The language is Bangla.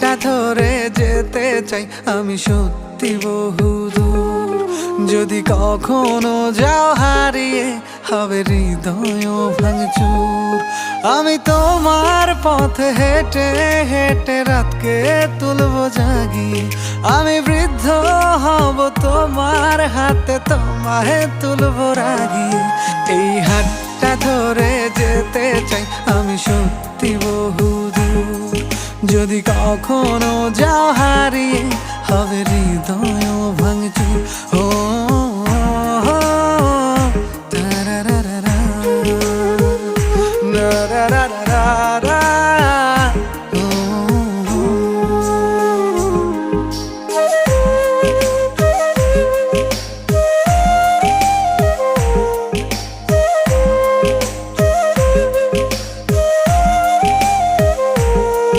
হাতটা ধরে যেতে চাই আমি সত্যি বহুদূর। যদি কখনো যাও হারিয়ে হবে হৃদয় ভাঙচুর। আমি তোমার পথে হেঁটে হেঁটে রাতকে তুলবো জাগিয়ে। আমি বৃদ্ধ হব তোমার হাতে, তোমায় তুলবো রাগিয়ে। এই হাতটা ধরে যেতে চাই আমি সত্যি বহুদূর। যদি কখনো যাও হারিয়ে হবে হৃদয় ভাঙচুর। ও